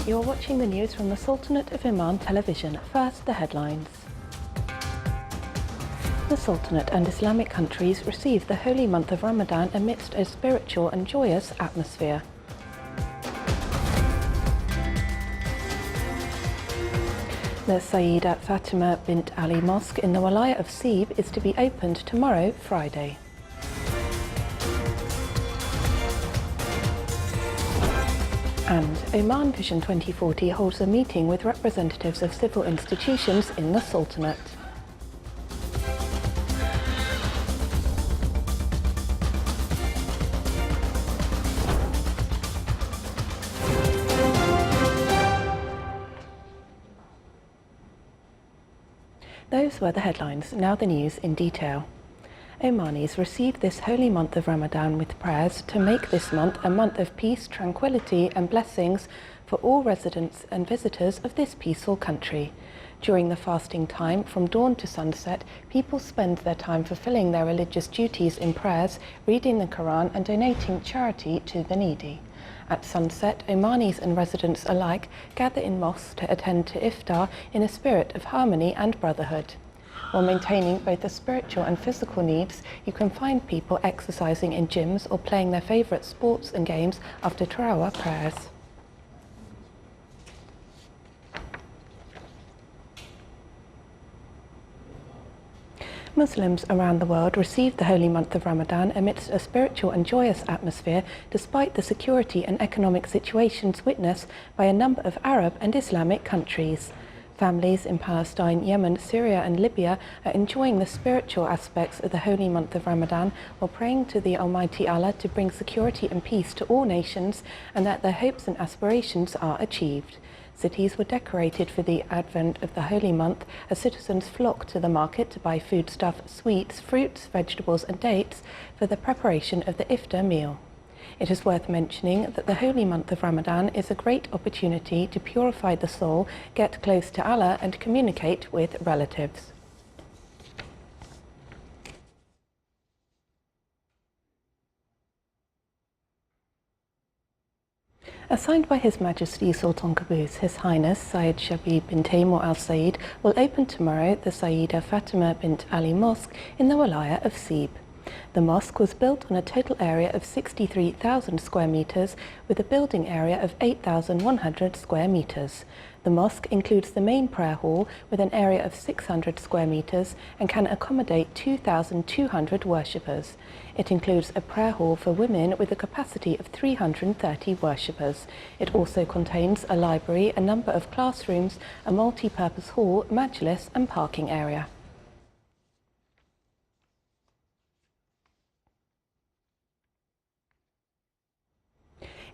You're watching the news from the Sultanate of Oman television. First, the headlines. The Sultanate and Islamic countries receive the holy month of Ramadan amidst a spiritual and joyous atmosphere. The Sayyida Fatima bint Ali Mosque in the Walaya of Sib is to be opened tomorrow, Friday. And Oman Vision 2040 holds a meeting with representatives of civil institutions in the Sultanate. Those were the headlines, now the news in detail. Omanis receive this holy month of Ramadan with prayers to make this month a month of peace, tranquility and blessings for all residents and visitors of this peaceful country. During the fasting time, from dawn to sunset, people spend their time fulfilling their religious duties in prayers, reading the Quran and donating charity to the needy. At sunset, Omanis and residents alike gather in mosques to attend to iftar in a spirit of harmony and brotherhood. While maintaining both the spiritual and physical needs, you can find people exercising in gyms or playing their favourite sports and games after Tarawih prayers. Muslims around the world receive the holy month of Ramadan amidst a spiritual and joyous atmosphere despite the security and economic situations witnessed by a number of Arab and Islamic countries. Families in Palestine, Yemen, Syria and Libya are enjoying the spiritual aspects of the holy month of Ramadan while praying to the Almighty Allah to bring security and peace to all nations and that their hopes and aspirations are achieved. Cities were decorated for the advent of the holy month as citizens flocked to the market to buy foodstuff, sweets, fruits, vegetables and dates for the preparation of the iftar meal. It is worth mentioning that the holy month of Ramadan is a great opportunity to purify the soul, get close to Allah and communicate with relatives. Assigned by His Majesty Sultan Qaboos, His Highness Syed Shabib bin Taimur Al Said will open tomorrow the Sayyida Fatima bint Ali Mosque in the Walaya of Sib. The mosque was built on a total area of 63,000 square metres with a building area of 8,100 square metres. The mosque includes the main prayer hall with an area of 600 square metres and can accommodate 2,200 worshippers. It includes a prayer hall for women with a capacity of 330 worshippers. It also contains a library, a number of classrooms, a multi-purpose hall, majlis and parking area.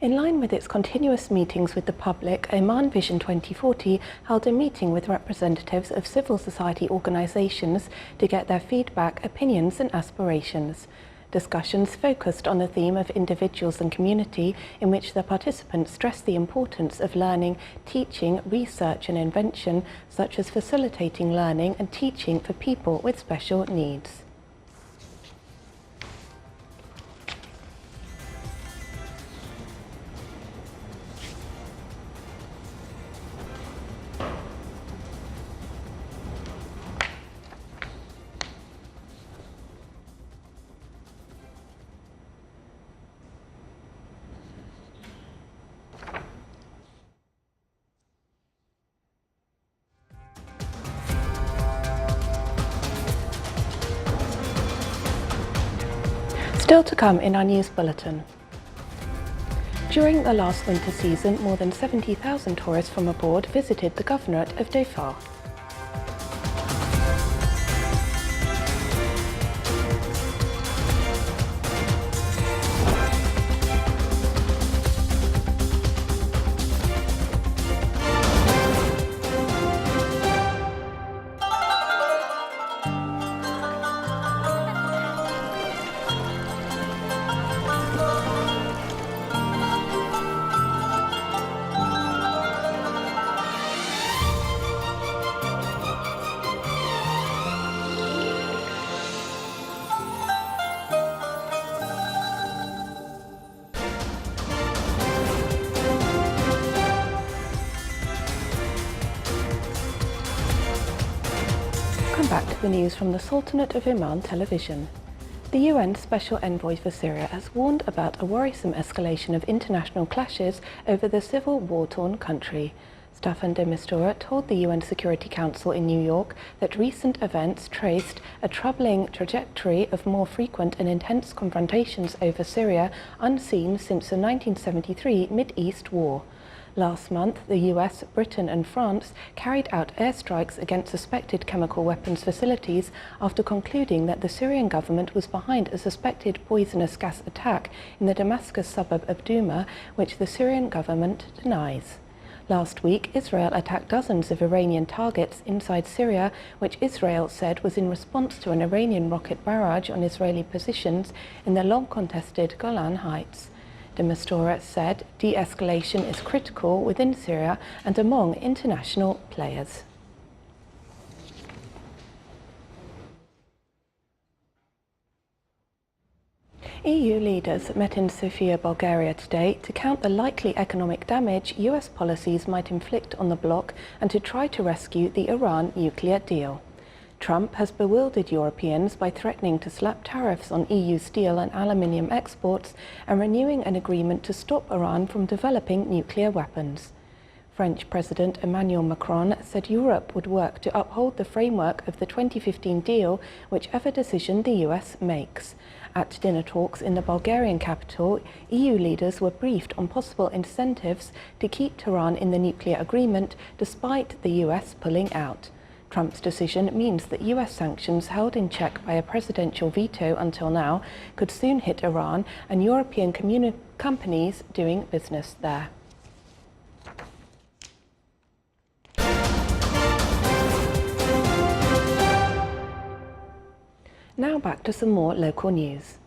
In line with its continuous meetings with the public, Oman Vision 2040 held a meeting with representatives of civil society organisations to get their feedback, opinions and aspirations. Discussions focused on the theme of individuals and community, in which the participants stressed the importance of learning, teaching, research and invention, such as facilitating learning and teaching for people with special needs. Still to come in our news bulletin. During the last winter season, more than 70,000 tourists from abroad visited the Governorate of Dhofar. Back to the news from the Sultanate of Oman television. The UN Special Envoy for Syria has warned about a worrisome escalation of international clashes over the civil war-torn country. Staffan de Mistura told the UN Security Council in New York that recent events traced a troubling trajectory of more frequent and intense confrontations over Syria unseen since the 1973 Mid-East War. Last month, the US, Britain and France carried out airstrikes against suspected chemical weapons facilities after concluding that the Syrian government was behind a suspected poisonous gas attack in the Damascus suburb of Douma, which the Syrian government denies. Last week, Israel attacked dozens of Iranian targets inside Syria, which Israel said was in response to an Iranian rocket barrage on Israeli positions in the long-contested Golan Heights. De Mistura said de-escalation is critical within Syria and among international players. EU leaders met in Sofia, Bulgaria today to count the likely economic damage US policies might inflict on the bloc and to try to rescue the Iran nuclear deal. Trump has bewildered Europeans by threatening to slap tariffs on EU steel and aluminium exports and renewing an agreement to stop Iran from developing nuclear weapons. French President Emmanuel Macron said Europe would work to uphold the framework of the 2015 deal, whichever decision the US makes. At dinner talks in the Bulgarian capital, EU leaders were briefed on possible incentives to keep Tehran in the nuclear agreement despite the US pulling out. Trump's decision means that US sanctions held in check by a presidential veto until now could soon hit Iran and European companies doing business there. Now back to some more local news.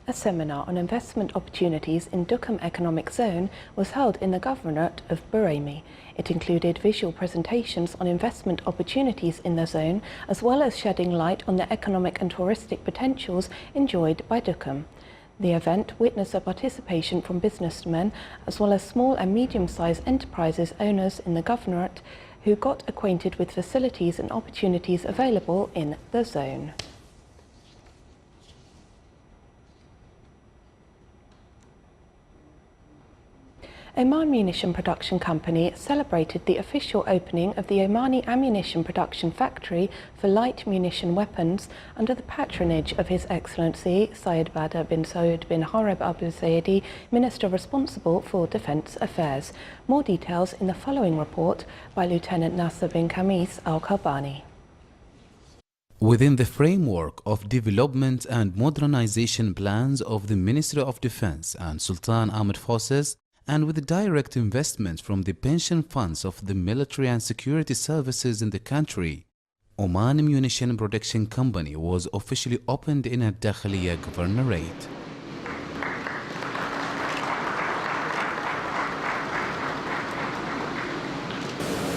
A seminar on investment opportunities in Duqm Economic Zone was held in the Governorate of Buraymi. It included visual presentations on investment opportunities in the zone, as well as shedding light on the economic and touristic potentials enjoyed by Duqm. The event witnessed a participation from businessmen, as well as small and medium-sized enterprises owners in the Governorate, who got acquainted with facilities and opportunities available in the zone. Oman Munition Production Company celebrated the official opening of the Omani Ammunition Production Factory for light munition weapons under the patronage of His Excellency Syed Badr bin Saud bin Harib Abu Zaidi, Minister responsible for Defence Affairs. More details in the following report by Lieutenant Nasser bin Khamis Al-Khalbani. Within the framework of development and modernization plans of the Ministry of Defense and Sultan Ahmed Forces, and with direct investment from the pension funds of the military and security services in the country, Oman Munition Production Company was officially opened in Al-Dakhiliya Governorate.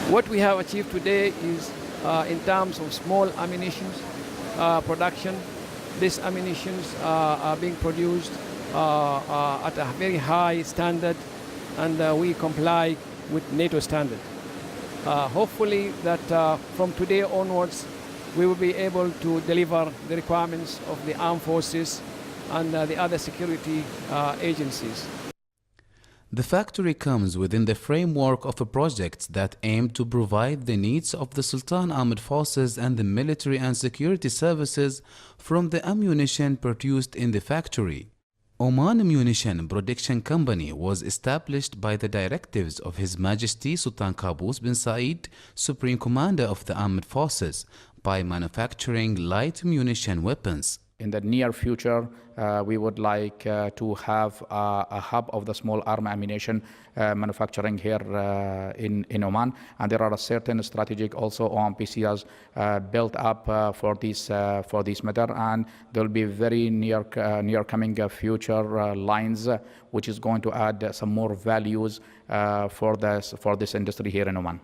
What we have achieved today is in terms of small ammunition production. These ammunitions are being produced at a very high standard, and we comply with NATO standard. Hopefully that from today onwards we will be able to deliver the requirements of the armed forces and the other security agencies. The factory comes within the framework of a project that aimed to provide the needs of the Sultan Ahmed Forces and the military and security services from the ammunition produced in the factory. Oman Munition Production Company was established by the directives of His Majesty Sultan Qaboos bin Said, Supreme Commander of the Armed Forces, by manufacturing light munition weapons. In the near future, we would like to have a hub of the small arm ammunition manufacturing here in Oman, and there are a certain strategic also OMPC has built up for this matter, and there will be very near coming future lines which is going to add some more values for this industry here in Oman.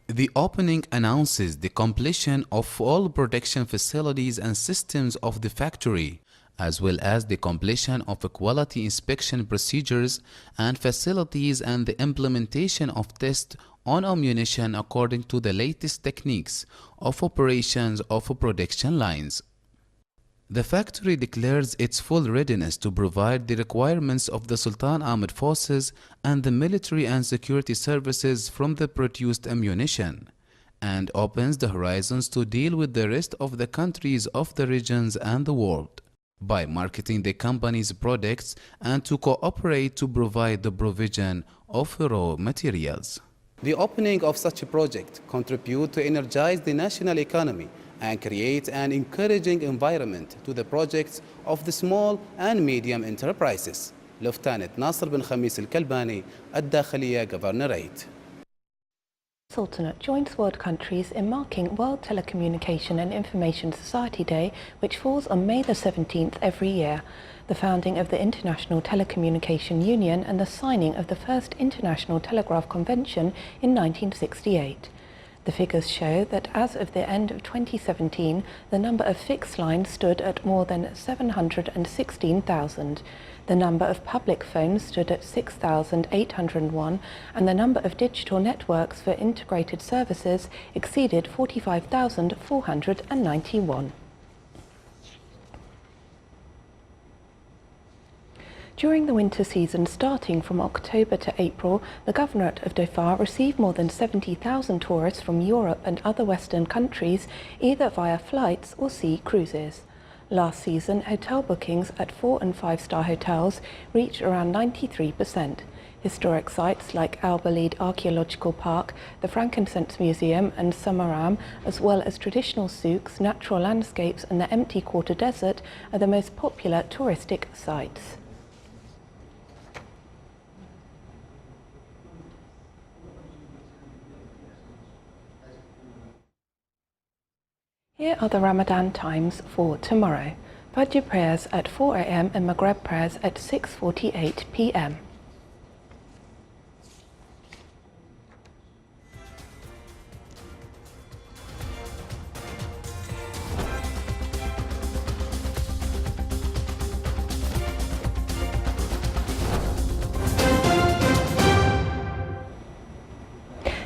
The opening announces the completion of all production facilities and systems of the factory as well as the completion of quality inspection procedures and facilities and the implementation of tests on ammunition according to the latest techniques of operations of production lines. The factory declares its full readiness to provide the requirements of the Sultan Armed Forces and the military and security services from the produced ammunition, and opens the horizons to deal with the rest of the countries of the regions and the world by marketing the company's products and to cooperate to provide the provision of raw materials. The opening of such a project contributes to energize the national economy and create an encouraging environment to the projects of the small and medium enterprises. Lieutenant Nasser bin Khamis al-Kalbani, الداخلية Governorate. Sultanate joins world countries in marking World Telecommunication and Information Society Day, which falls on May the 17th every year, the founding of the International Telecommunication Union and the signing of the first International Telegraph Convention in 1968. The figures show that as of the end of 2017, the number of fixed lines stood at more than 716,000. The number of public phones stood at 6,801, and the number of digital networks for integrated services exceeded 45,491. During the winter season starting from October to April, the Governorate of Dhofar received more than 70,000 tourists from Europe and other Western countries, either via flights or sea cruises. Last season, hotel bookings at 4- and 5-star hotels reached around 93%. Historic sites like Al Balid Archaeological Park, the Frankincense Museum and Samaram, as well as traditional souks, natural landscapes and the empty quarter desert are the most popular touristic sites. Here are the Ramadan times for tomorrow. Fajr prayers at 4 a.m. and Maghrib prayers at 6:48 p.m.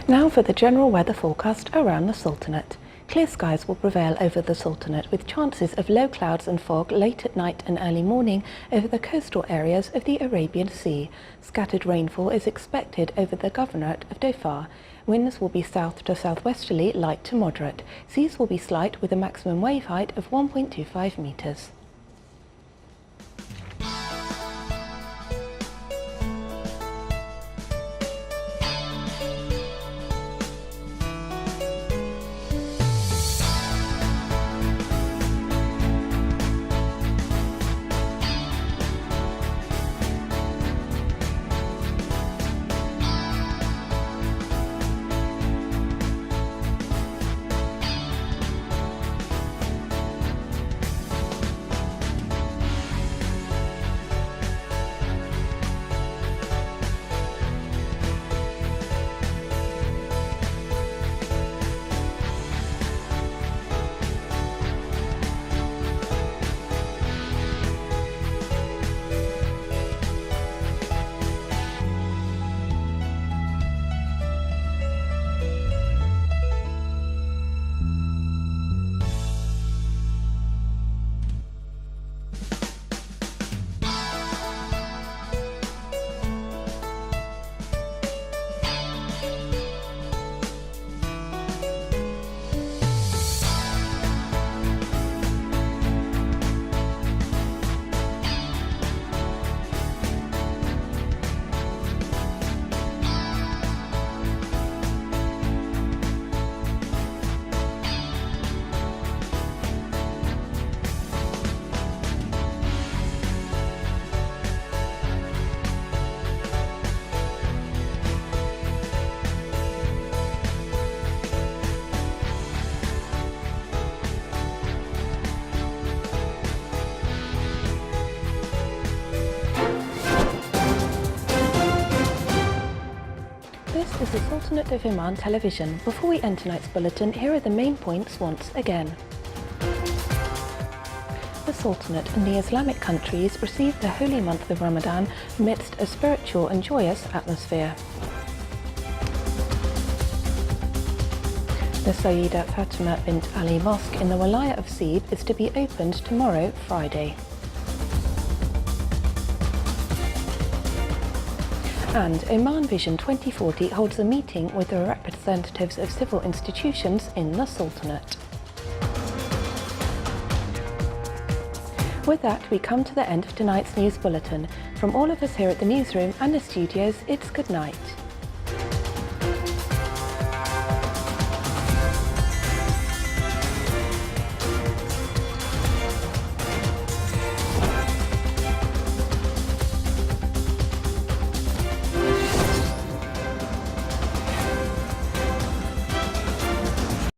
Now for the general weather forecast around the Sultanate. Clear skies will prevail over the Sultanate with chances of low clouds and fog late at night and early morning over the coastal areas of the Arabian Sea. Scattered rainfall is expected over the Governorate of Dhofar. Winds will be south to southwesterly, light to moderate. Seas will be slight with a maximum wave height of 1.25 metres. This is the Sultanate of Oman television. Before we end tonight's bulletin, here are the main points once again. The Sultanate and the Islamic countries received the holy month of Ramadan amidst a spiritual and joyous atmosphere. The Sayyida Fatima bint Ali Mosque in the Walaya of Sib is to be opened tomorrow, Friday. And Oman Vision 2040 holds a meeting with the representatives of civil institutions in the Sultanate. With that, we come to the end of tonight's news bulletin. From all of us here at the newsroom and the studios, it's good night.